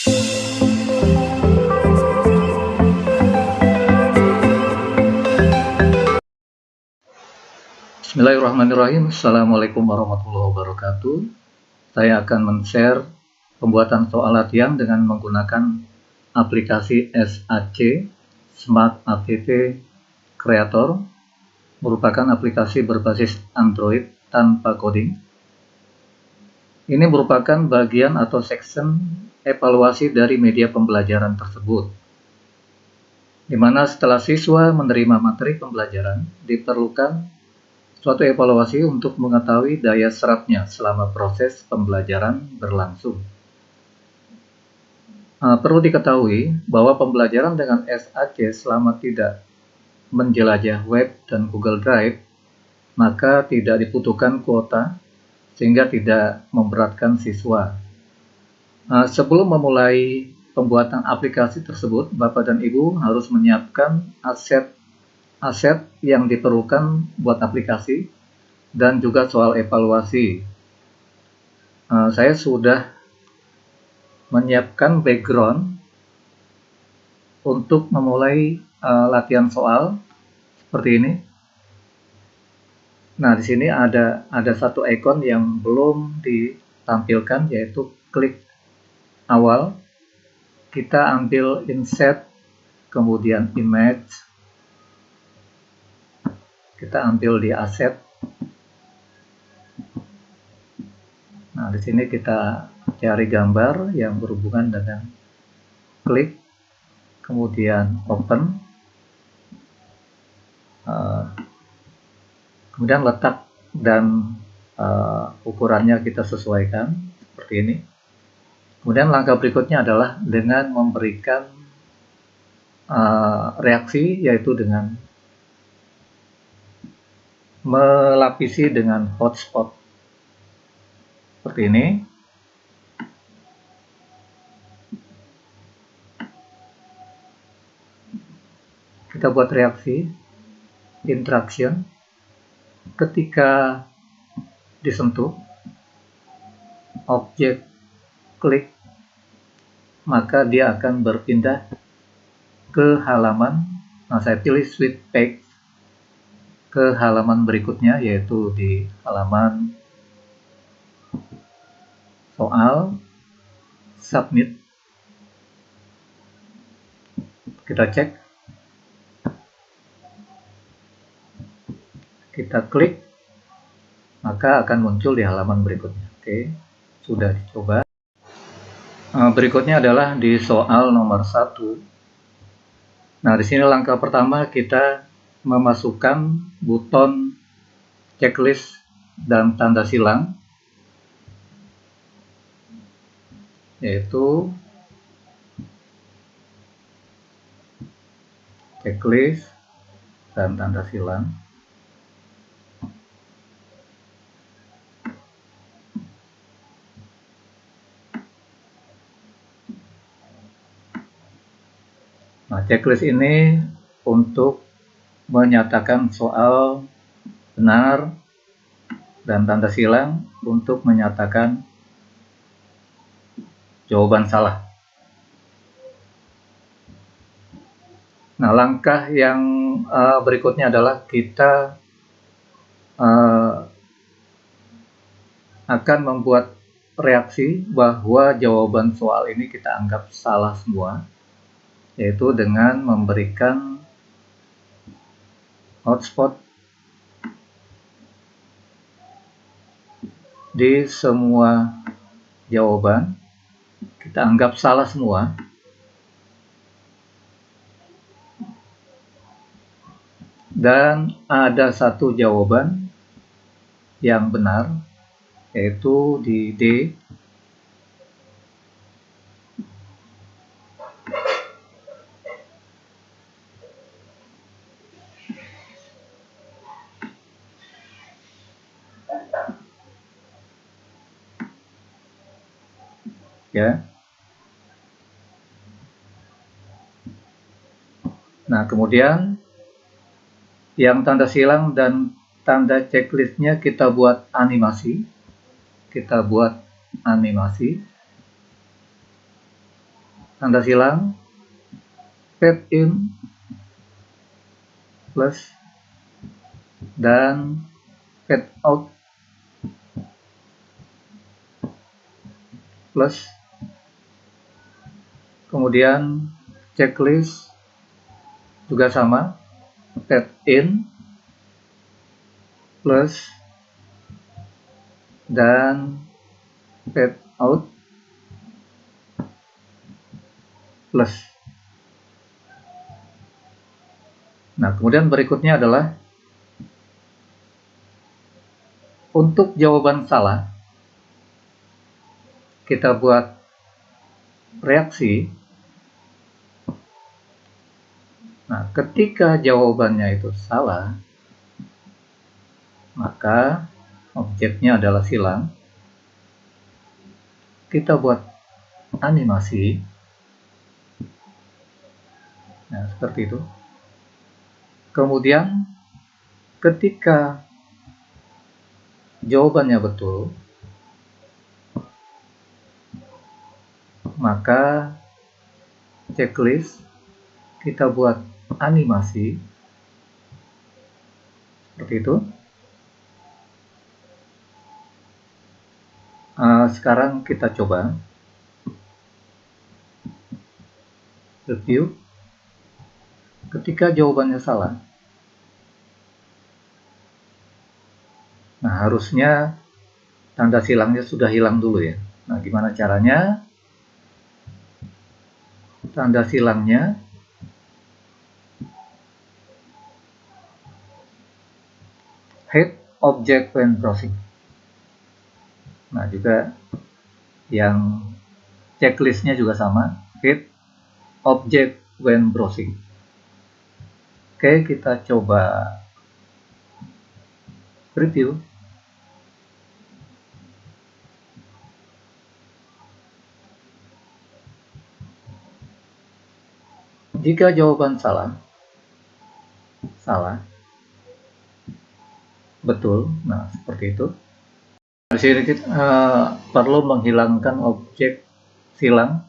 Bismillahirrahmanirrahim. Assalamualaikum warahmatullahi wabarakatuh. Saya akan men-share pembuatan soal latihan dengan menggunakan aplikasi SAC Smart App Creator, merupakan aplikasi berbasis Android tanpa coding. Ini merupakan bagian atau section evaluasi dari media pembelajaran tersebut, di mana setelah siswa menerima materi pembelajaran, diperlukan suatu evaluasi untuk mengetahui daya serapnya selama proses pembelajaran berlangsung. Perlu diketahui bahwa pembelajaran dengan SAC selama tidak menjelajah web dan Google Drive, maka tidak dibutuhkan kuota sehingga tidak memberatkan siswa. Sebelum memulai pembuatan aplikasi tersebut, Bapak dan Ibu harus menyiapkan aset yang diperlukan buat aplikasi dan juga soal evaluasi. Saya sudah menyiapkan background untuk memulai latihan soal seperti ini. Nah, di sini ada satu ikon yang belum ditampilkan, yaitu klik awal. Kita ambil insert, kemudian image. Kita ambil di aset. Nah, di sini kita cari gambar yang berhubungan dengan klik, kemudian open, kemudian letak dan ukurannya kita sesuaikan seperti ini. Kemudian langkah berikutnya adalah dengan memberikan reaksi, yaitu dengan melapisi dengan hotspot seperti ini. Kita buat reaksi interaction. Ketika disentuh objek klik, maka dia akan berpindah ke halaman. Nah, saya pilih switch page ke halaman berikutnya, yaitu di halaman soal submit. Kita cek, kita klik, maka akan muncul di halaman berikutnya. Oke, sudah dicoba. Berikutnya adalah di soal nomor 1. Nah, di sini langkah pertama kita memasukkan buton checklist dan tanda silang, yaitu checklist dan tanda silang. Nah, checklist ini untuk menyatakan soal benar, dan tanda silang untuk menyatakan jawaban salah. Nah, langkah yang berikutnya adalah kita akan membuat reaksi bahwa jawaban soal ini kita anggap salah semua, yaitu dengan memberikan hotspot di semua jawaban. Kita anggap salah semua. Dan ada satu jawaban yang benar, yaitu di D. Ya. Nah, kemudian yang tanda silang dan tanda checklistnya kita buat animasi. Kita buat animasi. tanda silang pad in plus dan pad out plus, kemudian checklist juga sama, pad in plus dan pad out plus. Nah, kemudian berikutnya adalah untuk jawaban salah, kita buat reaksi. Nah, ketika jawabannya itu salah, maka objeknya adalah silang. Kita buat animasi. Nah, seperti itu. Kemudian ketika jawabannya betul, maka checklist kita buat animasi seperti itu. Sekarang kita coba review. Ketika jawabannya salah, nah harusnya tanda silangnya sudah hilang dulu ya. Nah, gimana caranya? Tanda silangnya hide object when browsing. Nah, juga yang checklistnya juga sama, hide object when browsing. Oke, kita coba review. Jika jawaban salah, betul. Nah, seperti itu. Di sini kita perlu menghilangkan objek silang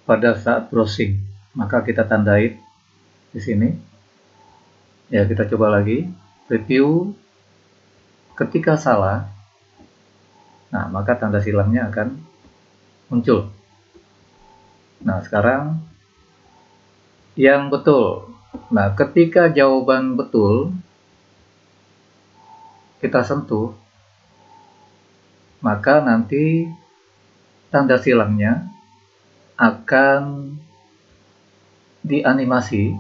pada saat browsing. Maka kita tandai di sini. Ya, kita coba lagi. Review. Ketika salah, nah maka tanda silangnya akan muncul. Nah, sekarang yang betul. Nah, ketika jawaban betul kita sentuh, maka nanti tanda silangnya akan dianimasi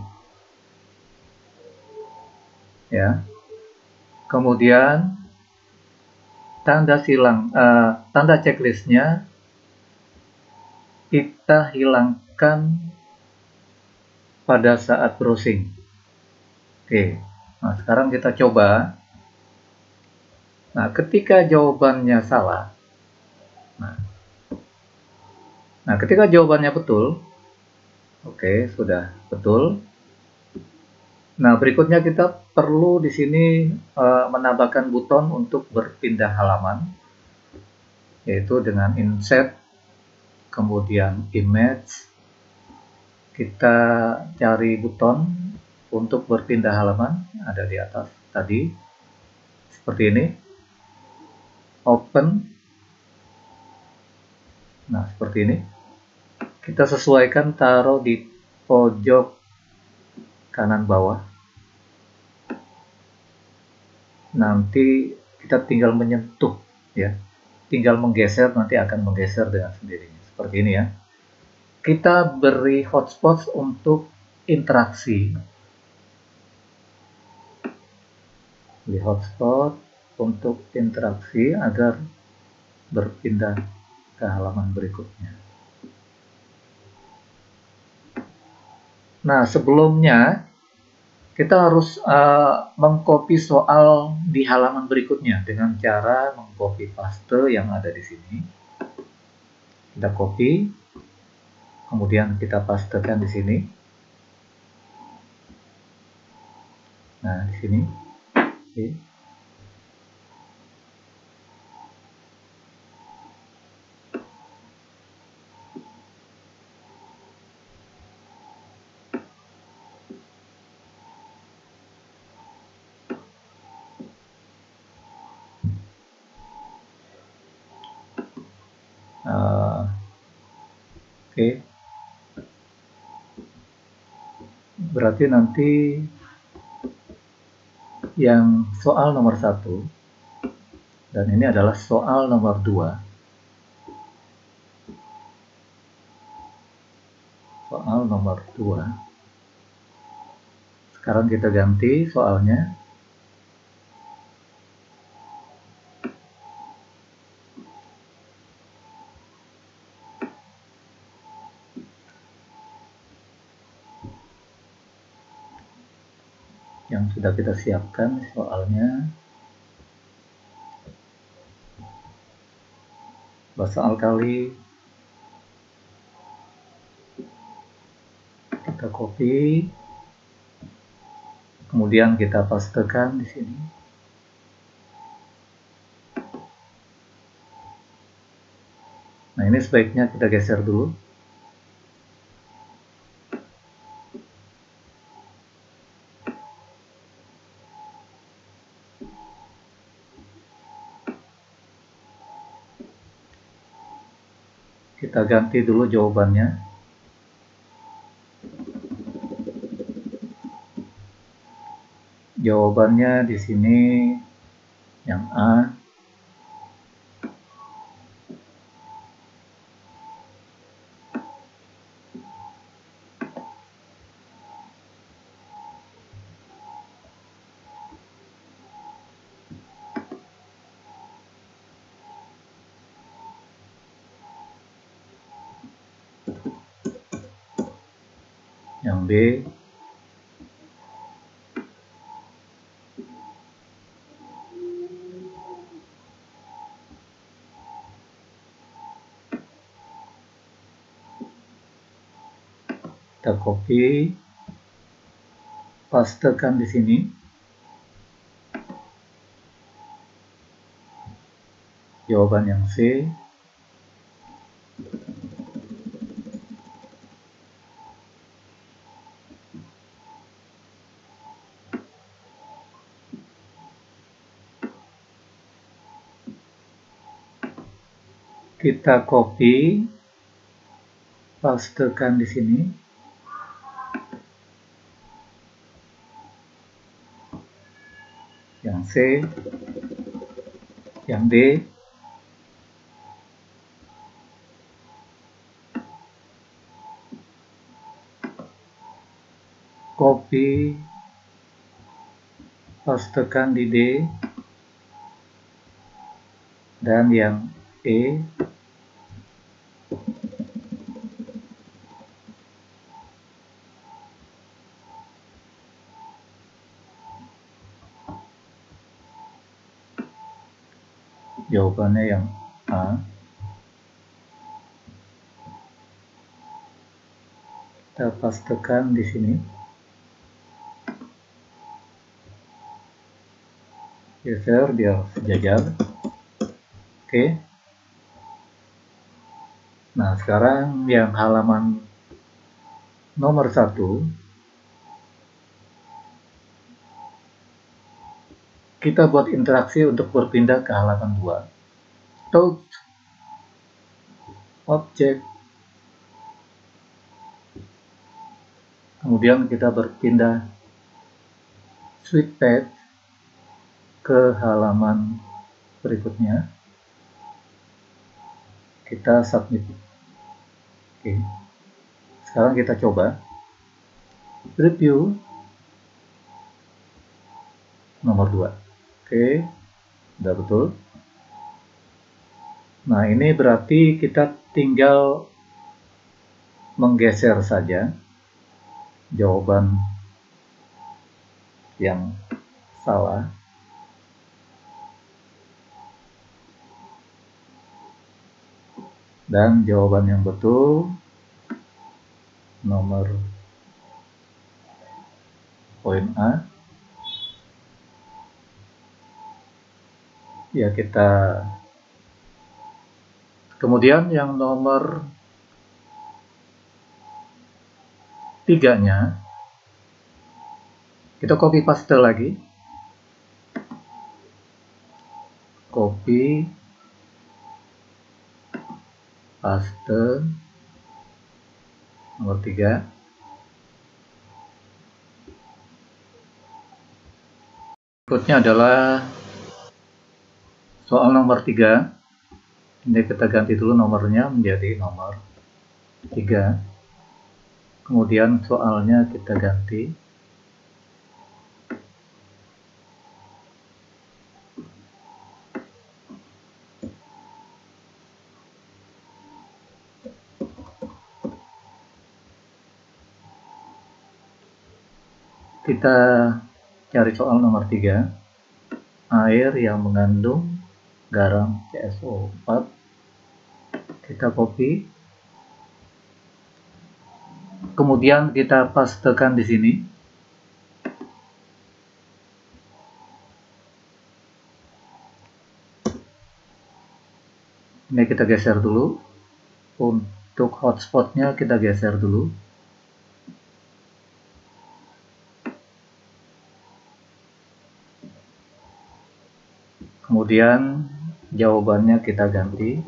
ya. Kemudian tanda checklistnya kita hilangkan pada saat browsing. Oke, nah sekarang kita coba. Nah, ketika jawabannya salah, nah ketika jawabannya betul, oke, sudah betul. Nah, berikutnya kita perlu di sini menambahkan buton untuk berpindah halaman, yaitu dengan insert, kemudian image. Kita cari buton untuk berpindah halaman, ada di atas tadi, seperti ini. Open. Nah, seperti ini. Kita sesuaikan, taruh di pojok kanan bawah. Nanti kita tinggal menyentuh ya. Tinggal menggeser, nanti akan menggeser dengan sendirinya. Seperti ini ya. Kita beri hotspot untuk interaksi. Beri hotspot untuk interaksi agar berpindah ke halaman berikutnya. Nah, sebelumnya kita harus mengcopy soal di halaman berikutnya dengan cara mengcopy paste yang ada di sini. Kita copy, kemudian kita pastekan di sini. Nah, di sini. Oke. Oke, berarti nanti yang soal nomor 1 dan ini adalah soal nomor 2. Soal nomor 2. Sekarang kita ganti soalnya. Yang sudah kita siapkan soalnya. Bahasa alkali. Kita copy. Kemudian kita pastekan di sini. Nah, ini sebaiknya kita geser dulu. Kita ganti dulu jawabannya. Jawabannya di sini yang A. Yang B. Kita copy, pastekan di sini. Jawaban yang C. Kita copy, pastekan di sini. Yang C, yang D. Copy, pastekan di D. Dan yang E. Jawabannya yang A. Kita pastekan di sini. Geser biar sejajar. Oke. Nah, sekarang yang halaman nomor 1. Kita buat interaksi untuk berpindah ke halaman 2. Touch object. Kemudian kita berpindah swipe pad ke halaman berikutnya. Kita submit. Oke. Sekarang kita coba review nomor 2. Oke, udah betul. Nah, ini berarti kita tinggal menggeser saja jawaban yang salah. Dan jawaban yang betul nomor poin A. Ya, kita kemudian yang nomor 3-nya kita copy paste lagi. Copy, paste, nomor 3. Berikutnya adalah soal nomor 3. Ini kita ganti dulu nomornya menjadi nomor 3. Kemudian soalnya kita ganti. Kita cari soal nomor 3. Air yang mengandung garam CSO4. Kita copy. Kemudian kita pastekan di sini. Ini kita geser dulu. Untuk hotspotnya kita geser dulu. Kemudian jawabannya kita ganti.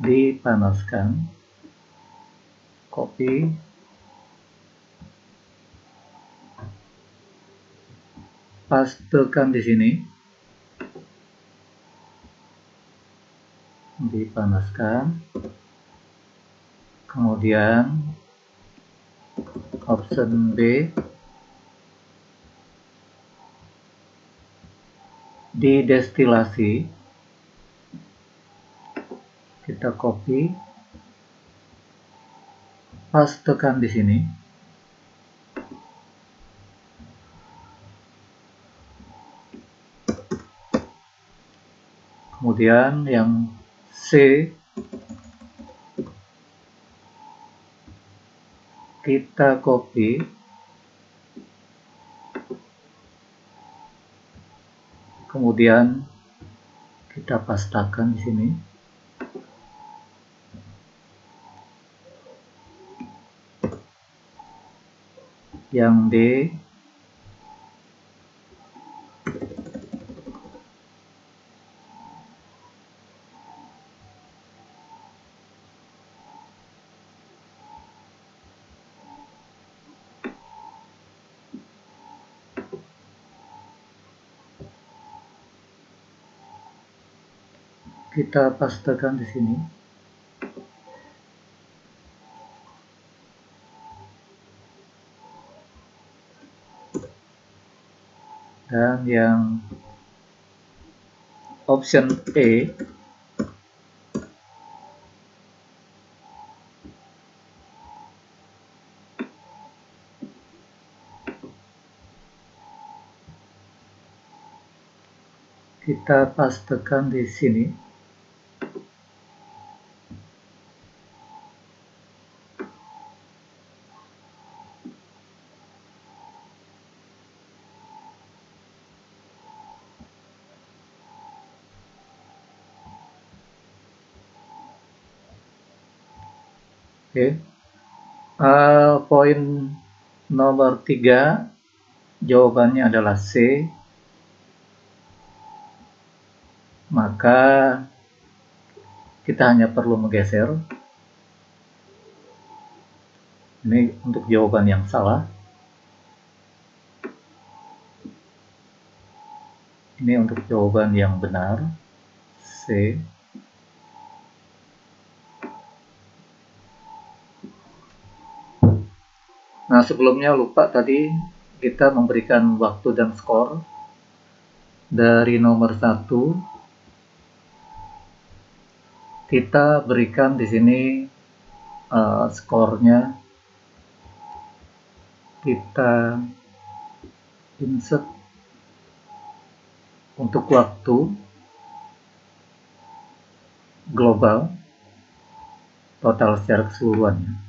Dipanaskan. Copy. Pastekan di sini. Dipanaskan. Kemudian option B, didestilasi. Kita copy, pastekan di sini. Kemudian yang C, kita copy, kemudian kita pastakan di sini. Yang D, kita pastekan di sini. Dan yang option E, kita pastekan di sini. Oke. Poin nomor 3 jawabannya adalah C. Maka kita hanya perlu menggeser. Ini untuk jawaban yang salah. Ini untuk jawaban yang benar, C. Nah, sebelumnya lupa tadi kita memberikan waktu dan skor. Dari nomor 1 kita berikan di sini skornya. Kita insert untuk waktu global total secara keseluruhannya.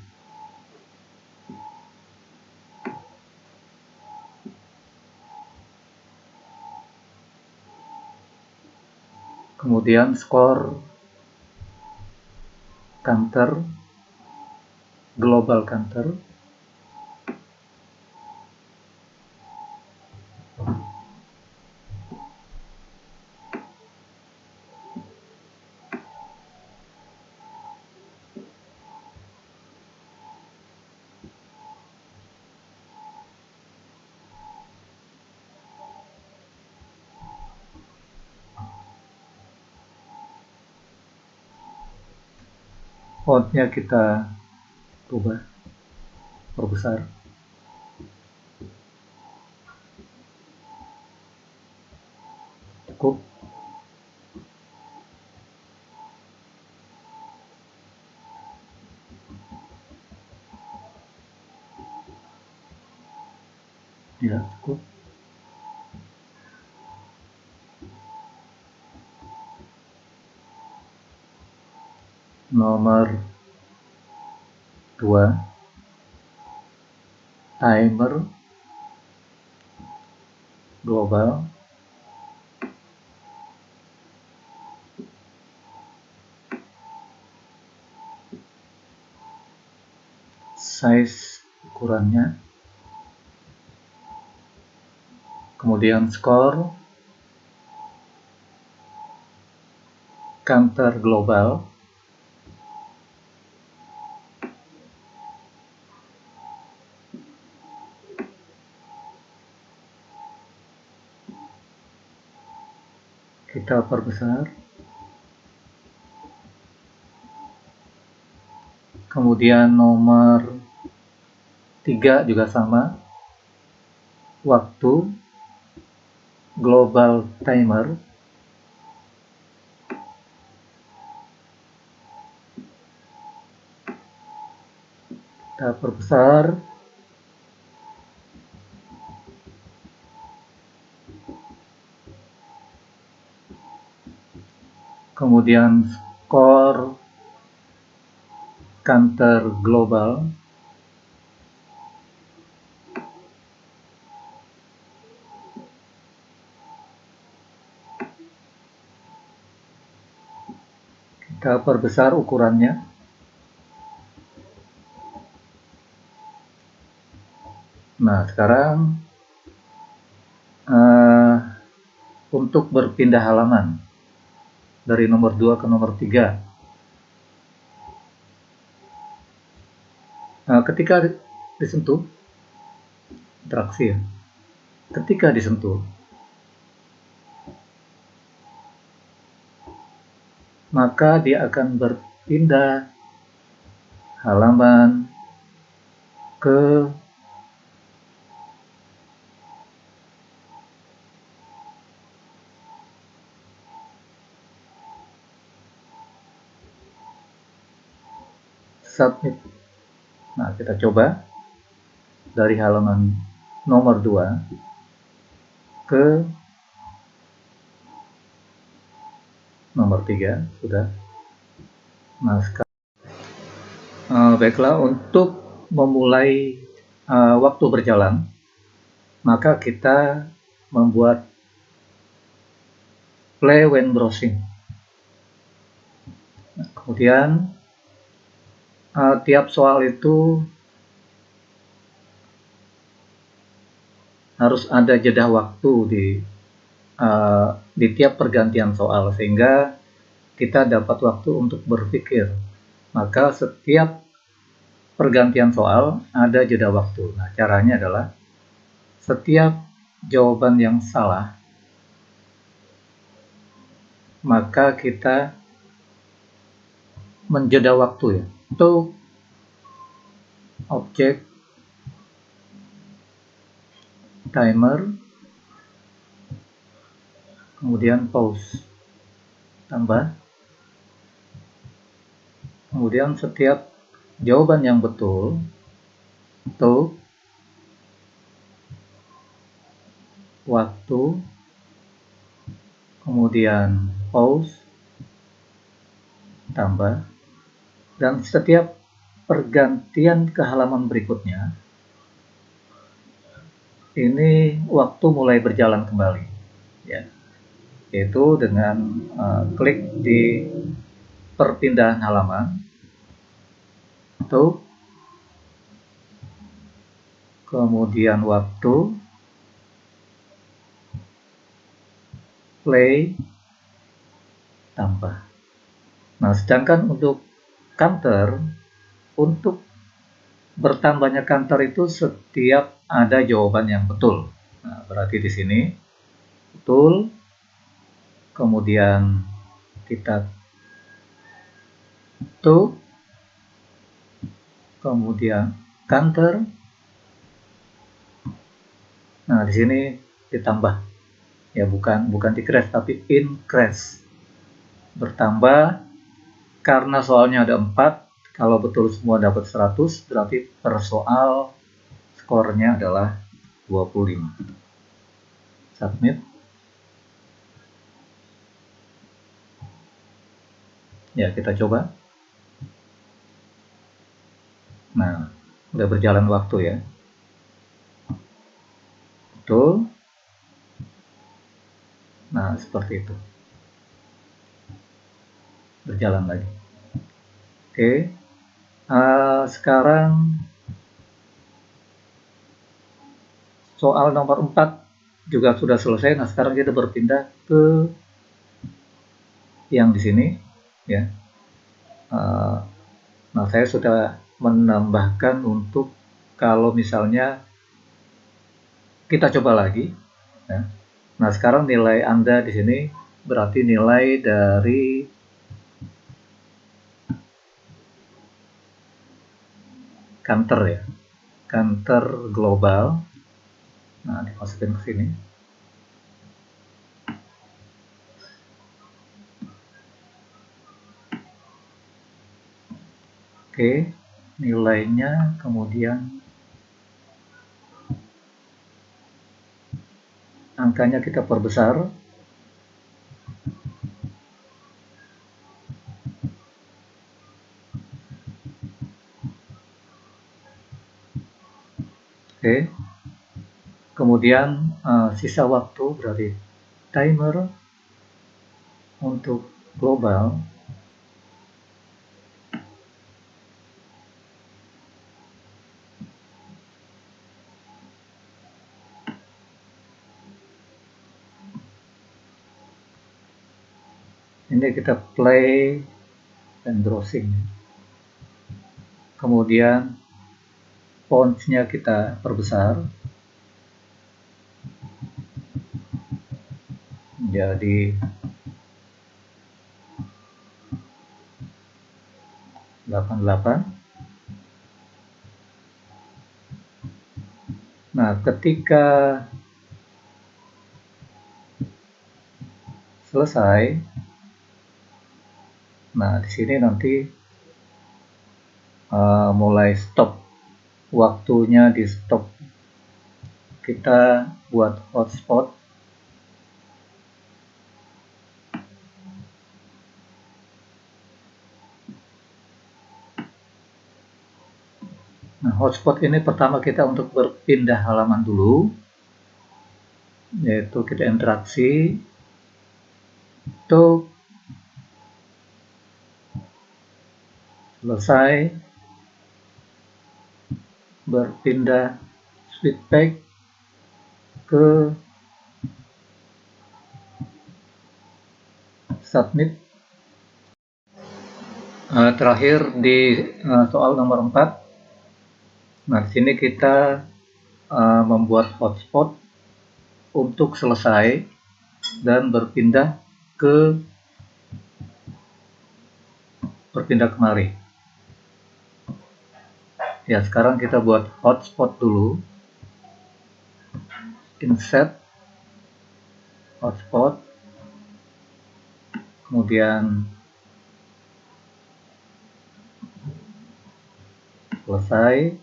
Kemudian skor counter, global counter. Fontnya kita rubah, perbesar. Cukup. Ya, cukup. Nomor 2, timer global. Size ukurannya. Kemudian skor, counter global. Kita perbesar. Kemudian nomor 3 juga sama. Waktu global timer. Kita perbesar. Kemudian skor counter global. Kita perbesar ukurannya. Nah, sekarang untuk berpindah halaman dari nomor 2 ke nomor 3. Ketika disentuh, interaksi ya. Ketika disentuh, maka dia akan berpindah halaman ke submit. Nah, kita coba dari halaman nomor 2 ke nomor 3 sudah. Nah, sekarang baiklah, untuk memulai waktu berjalan, maka kita membuat play when browsing. Nah, kemudian tiap soal itu harus ada jeda waktu di tiap pergantian soal, sehingga kita dapat waktu untuk berpikir. Maka setiap pergantian soal ada jeda waktu. Nah, caranya adalah setiap jawaban yang salah, maka kita menjeda waktu ya. Untuk objek timer, kemudian pause, tambah. Kemudian setiap jawaban yang betul untuk waktu, kemudian pause, tambah. Dan setiap pergantian ke halaman berikutnya, ini waktu mulai berjalan kembali ya, yaitu dengan klik di perpindahan halaman untuk, kemudian waktu, play, tambah. Nah, sedangkan untuk counter, untuk bertambahnya counter itu setiap ada jawaban yang betul. Nah, berarti di sini betul, kemudian kita tuh kemudian counter. Nah, di sini ditambah ya, bukan decrease tapi increase, bertambah karena soalnya ada 4. Kalau betul semua dapat 100, berarti per soal skornya adalah 25. Submit. Ya, kita coba. Nah, udah berjalan waktu ya. Betul. Nah, seperti itu. Berjalan lagi. Oke. Sekarang soal nomor 4 juga sudah selesai. Nah, sekarang kita berpindah ke yang di sini ya. Nah, saya sudah menambahkan untuk kalau misalnya kita coba lagi ya. Nah, sekarang nilai Anda di sini berarti nilai dari counter ya, counter global. Nah, dimasukin ke sini. Oke, nilainya kemudian angkanya kita perbesar. Oke, kemudian sisa waktu berarti timer untuk global ini kita play dan browsing. Kemudian fontsnya kita perbesar jadi 88. Nah, ketika selesai, nah di sini nanti mulai stop, waktunya di stop. Kita buat hotspot. Nah, hotspot ini pertama kita untuk berpindah halaman dulu, yaitu kita interaksi untuk selesai, berpindah switchback ke submit. Terakhir di soal nomor 4. Nah, di sini kita membuat hotspot untuk selesai dan berpindah kemari. Ya, sekarang kita buat hotspot dulu. Insert hotspot. Kemudian selesai.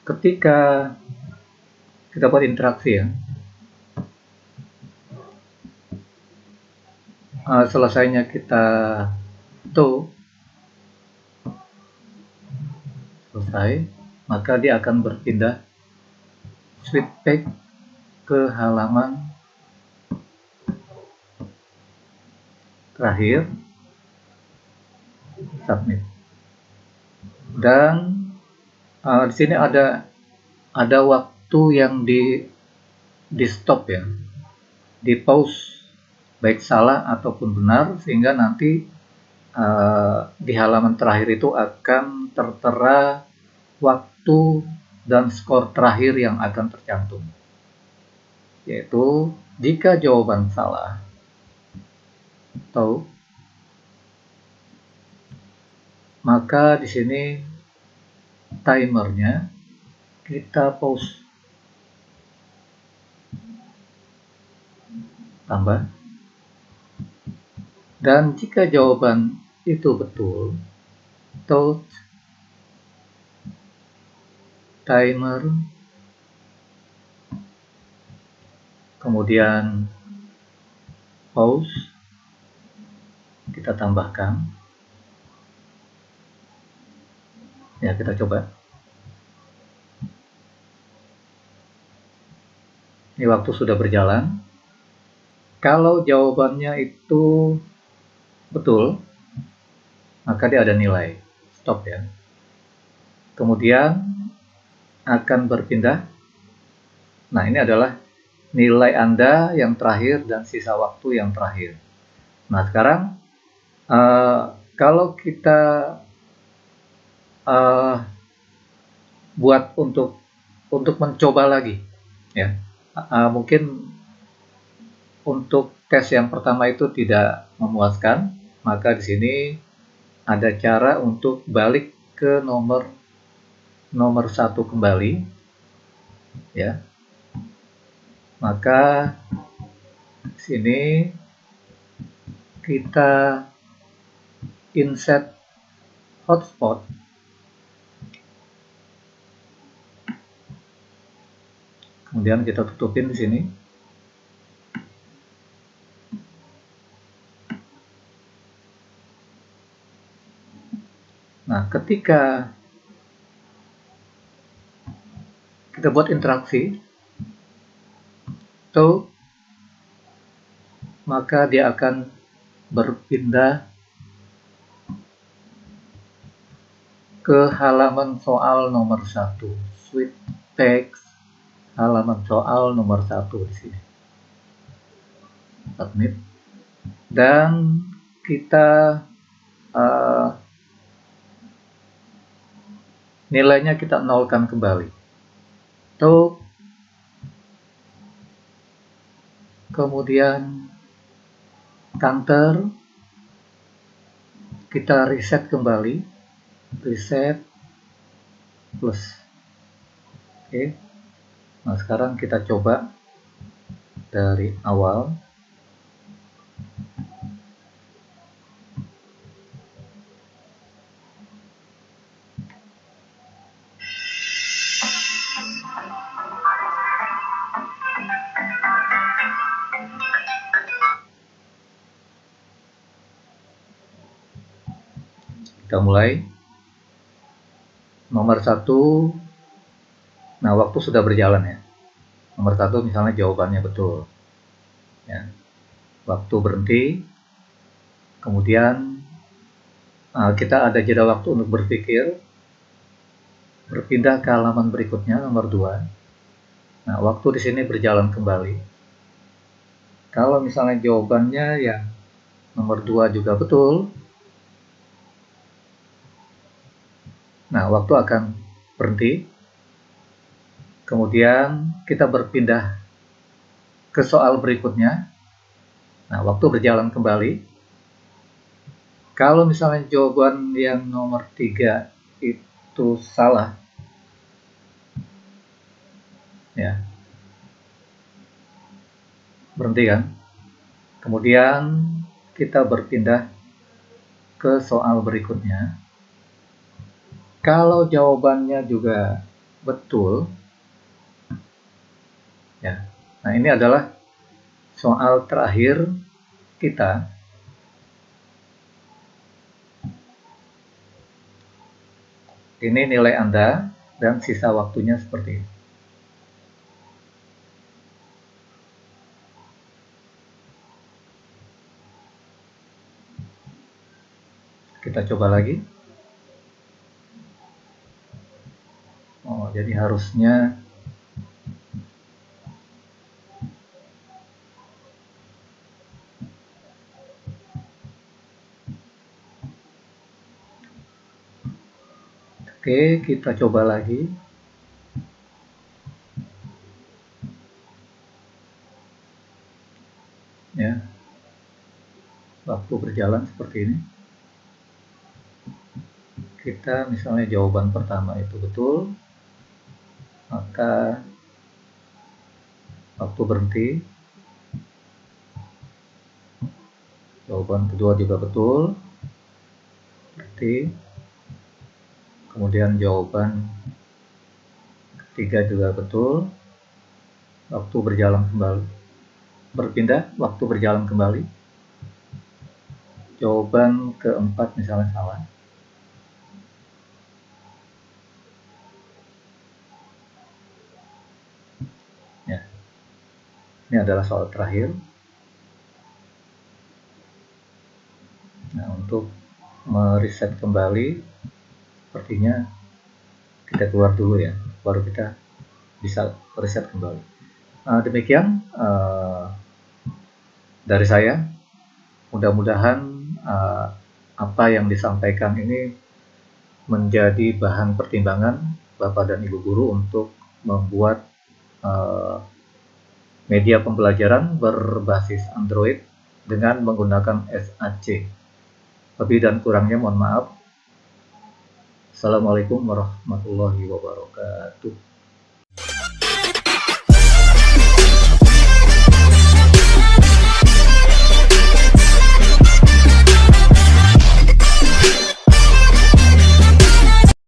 Ketika kita buat interaksi ya, selesainya kita selesai, maka dia akan berpindah switchback ke halaman terakhir, submit. Dan di sini ada waktu yang di stop ya, di pause baik salah ataupun benar, sehingga nanti di halaman terakhir itu akan tertera waktu dan skor terakhir yang akan tercantum, yaitu jika jawaban salah atau maka di sini timernya kita pause, tambah, dan jika jawaban itu betul, told timer, kemudian pause, kita tambahkan, ya kita coba. Ini waktu sudah berjalan. Kalau jawabannya itu betul, maka dia ada nilai stop ya. Kemudian akan berpindah. Nah, ini adalah nilai Anda yang terakhir dan sisa waktu yang terakhir. Nah, sekarang kalau kita buat untuk mencoba lagi, ya, mungkin untuk tes yang pertama itu tidak memuaskan, maka di sini ada cara untuk balik ke nomor 1 kembali, ya. Maka di sini kita insert hotspot, kemudian kita tutupin di sini. Nah, ketika kita buat interaksi, tuh, maka dia akan berpindah ke halaman soal nomor 1, sweet text, halaman soal nomor 1 di sini. Submit. Dan kita nilainya kita nolkan kembali. Tuh, kemudian counter, kita reset kembali, reset plus. Oke. Nah, sekarang kita coba dari awal. Kita mulai. Nomor 1, nah waktu sudah berjalan ya. Nomor 1 misalnya jawabannya betul. Ya. Waktu berhenti. Kemudian kita ada jeda waktu untuk berpikir. Berpindah ke halaman berikutnya, nomor 2. Nah, waktu di sini berjalan kembali. Kalau misalnya jawabannya yang nomor 2 juga betul, nah waktu akan berhenti. Kemudian kita berpindah ke soal berikutnya. Nah, waktu berjalan kembali. Kalau misalnya jawaban yang nomor 3 itu salah, ya, berhenti kan. Kemudian kita berpindah ke soal berikutnya. Kalau jawabannya juga betul, ya. Nah, ini adalah soal terakhir kita. Ini nilai Anda dan sisa waktunya seperti ini. Kita coba lagi. Oh, jadi harusnya oke, kita coba lagi. Ya. Waktu berjalan seperti ini. kita misalnya jawaban pertama itu betul, maka waktu berhenti. Jawaban kedua juga betul, berarti. Kemudian jawaban ketiga juga betul, waktu berjalan kembali. Berpindah, waktu berjalan kembali. Jawaban keempat misalnya salah. Ya. Ini adalah soal terakhir. Nah, untuk mereset kembali, sepertinya kita keluar dulu ya, baru kita bisa reset kembali. Demikian dari saya. Mudah-mudahan apa yang disampaikan ini menjadi bahan pertimbangan Bapak dan Ibu guru untuk membuat media pembelajaran berbasis Android dengan menggunakan SAC. Lebih dan kurangnya mohon maaf. Assalamualaikum warahmatullahi wabarakatuh.